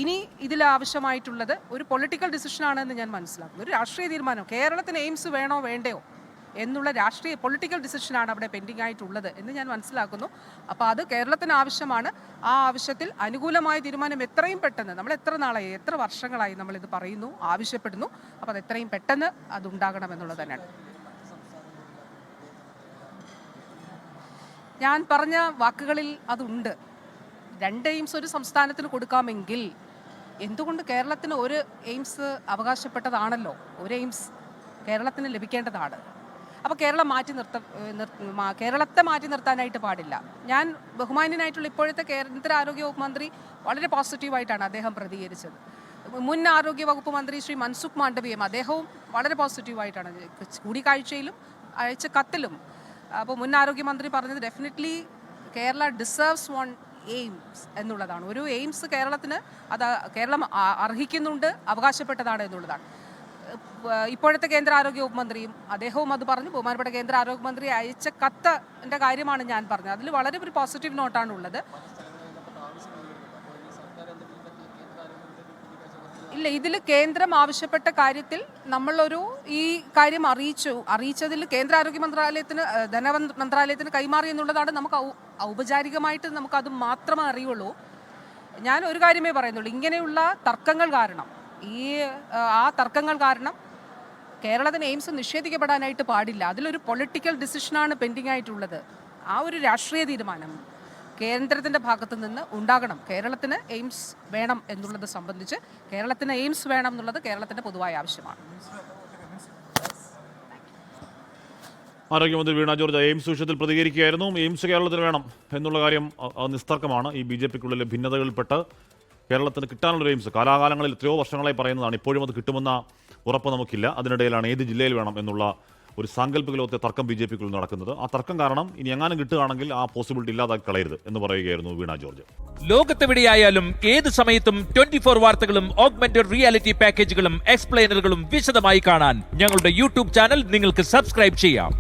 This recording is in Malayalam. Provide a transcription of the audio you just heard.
ഇനി ഇതിൽ ആവശ്യമായിട്ടുള്ളത് ഒരു പൊളിറ്റിക്കൽ ഡിസിഷനാണെന്ന് ഞാൻ മനസ്സിലാക്കുന്നു. ഒരു രാഷ്ട്രീയ തീരുമാനം, കേരളത്തിന് എയിംസ് വേണോ വേണ്ടയോ എന്നുള്ള രാഷ്ട്രീയ പൊളിറ്റിക്കൽ ഡിസിഷനാണ് അവിടെ പെൻഡിങ് ആയിട്ടുള്ളത് എന്ന് ഞാൻ മനസ്സിലാക്കുന്നു. അപ്പോൾ അത് കേരളത്തിന് ആവശ്യമാണ്. ആ ആവശ്യത്തിൽ അനുകൂലമായ തീരുമാനം എത്രയും പെട്ടെന്ന്, നമ്മൾ എത്ര നാളായി, എത്ര വർഷങ്ങളായി നമ്മളിത് പറയുന്നു, ആവശ്യപ്പെടുന്നു. അപ്പോൾ അത് എത്രയും പെട്ടെന്ന് അതുണ്ടാകണമെന്നുള്ളത് തന്നെയാണ്. ഞാൻ പറഞ്ഞ വാക്കുകളിൽ അതുണ്ട്. 2 എയിംസ് ഒരു സംസ്ഥാനത്തിന് കൊടുക്കാമെങ്കിൽ എന്തുകൊണ്ട് കേരളത്തിന് ഒരു എയിംസ് അവകാശപ്പെട്ടതാണല്ലോ, ഒരു എയിംസ് കേരളത്തിന് ലഭിക്കേണ്ടതാണ്. അപ്പോൾ കേരളത്തെ മാറ്റി നിർത്താനായിട്ട് പാടില്ല. ഞാൻ ബഹുമാന്യനായിട്ടുള്ള ഇപ്പോഴത്തെ കേന്ദ്ര ആരോഗ്യ വകുപ്പ് മന്ത്രി വളരെ പോസിറ്റീവായിട്ടാണ് അദ്ദേഹം പ്രതികരിച്ചത്. മുൻ ആരോഗ്യ വകുപ്പ് മന്ത്രി ശ്രീ മൻസുഖ് മാണ്ഡവ്യയും അദ്ദേഹവും വളരെ പോസിറ്റീവായിട്ടാണ് കൂടിക്കാഴ്ചയിലും അയച്ച കത്തിലും. അപ്പോൾ മുൻ ആരോഗ്യമന്ത്രി പറഞ്ഞത് definitely Kerala deserves one AIIMS എന്നുള്ളതാണ്. ഒരു എയിംസ് കേരളത്തിന് അത് കേരളം അർഹിക്കുന്നുണ്ട്, അവകാശപ്പെട്ടതാണ് എന്നുള്ളതാണ്. ഇപ്പോഴത്തെ കേന്ദ്ര ആരോഗ്യ വകുപ്പ് മന്ത്രിയും അദ്ദേഹവും അത് പറഞ്ഞു. ബഹുമാനപ്പെട്ട കേന്ദ്ര ആരോഗ്യമന്ത്രി അയച്ച കത്തിൻ്റെ കാര്യമാണ് ഞാൻ പറഞ്ഞത്. അതിൽ വളരെ ഒരു പോസിറ്റീവ് നോട്ടാണ് ഉള്ളത്. ഇല്ല, ഇതിൽ കേന്ദ്രം ആവശ്യപ്പെട്ട കാര്യത്തിൽ നമ്മളൊരു ഈ കാര്യം അറിയിച്ചതിൽ കേന്ദ്ര ആരോഗ്യ മന്ത്രാലയത്തിന്, ധനമന്ത്രാലയത്തിന് കൈമാറി എന്നുള്ളതാണ്. നമുക്ക് ഔപചാരികമായിട്ട് നമുക്കത് മാത്രമേ അറിയുള്ളൂ. ഞാൻ ഒരു കാര്യമേ പറയുന്നുള്ളൂ, ഇങ്ങനെയുള്ള തർക്കങ്ങൾ കാരണം, ആ തർക്കങ്ങൾ കാരണം കേരളത്തിന് എയിംസ് നിഷേധിക്കപ്പെടാനായിട്ട് പാടില്ല. അതിലൊരു പൊളിറ്റിക്കൽ ഡിസിഷനാണ് പെൻഡിങ് ആയിട്ടുള്ളത്. ആ ഒരു രാഷ്ട്രീയ തീരുമാനം കേന്ദ്രത്തിൻ്റെ ഭാഗത്തു നിന്ന് ഉണ്ടാകണം. കേരളത്തിന് എയിംസ് വേണം എന്നുള്ളത് സംബന്ധിച്ച്, കേരളത്തിന് എയിംസ് വേണം എന്നുള്ളത് കേരളത്തിൻ്റെ പൊതുവായ ആവശ്യമാണ്. ആരോഗ്യമന്ത്രി വീണ ജോർജ് എയിംസ് വിഷയത്തിൽ പ്രതികരിക്കുകയായിരുന്നു. എയിംസ് കേരളത്തിന് വേണം എന്നുള്ള കാര്യം നിസ്തർക്കമാണ്. ഈ BJPക്കുള്ളിലെ ഭിന്നതകളിൽപ്പെട്ട് കേരളത്തിന് കിട്ടാനുള്ള എയിംസ് കാലാകാലങ്ങളിൽ എത്രയോ വർഷങ്ങളായി പറയുന്നതാണ്. ഇപ്പോഴും അത് കിട്ടുമെന്ന ഉറപ്പ് നമുക്കില്ല. അതിനിടയിലാണ് ഏത് ജില്ലയിൽ വേണം എന്നുള്ള ഒരു സാങ്കല്പിക ലോകത്തെ തർക്കം BJPക്കുള്ളിൽ നടക്കുന്നത്. ആ തർക്കം കാരണം ഇനി എങ്ങാനും കിട്ടുകയാണെങ്കിൽ ആ പോസിബിലിറ്റി ഇല്ലാതാക്കി കളയരുത് എന്ന് പറയുകയായിരുന്നു വീണ ജോർജ്. ലോകത്തെവിടെയായാലും ഏത് സമയത്തും 24 വാർത്തകളും ഓഗ്മെന്റഡ് റിയാലിറ്റി പാക്കേജുകളും എക്സ്പ്ലെയിനറുകളും വിശദമായി കാണാൻ ഞങ്ങളുടെ യൂട്യൂബ് ചാനൽ നിങ്ങൾക്ക് സബ്സ്ക്രൈബ് ചെയ്യാം.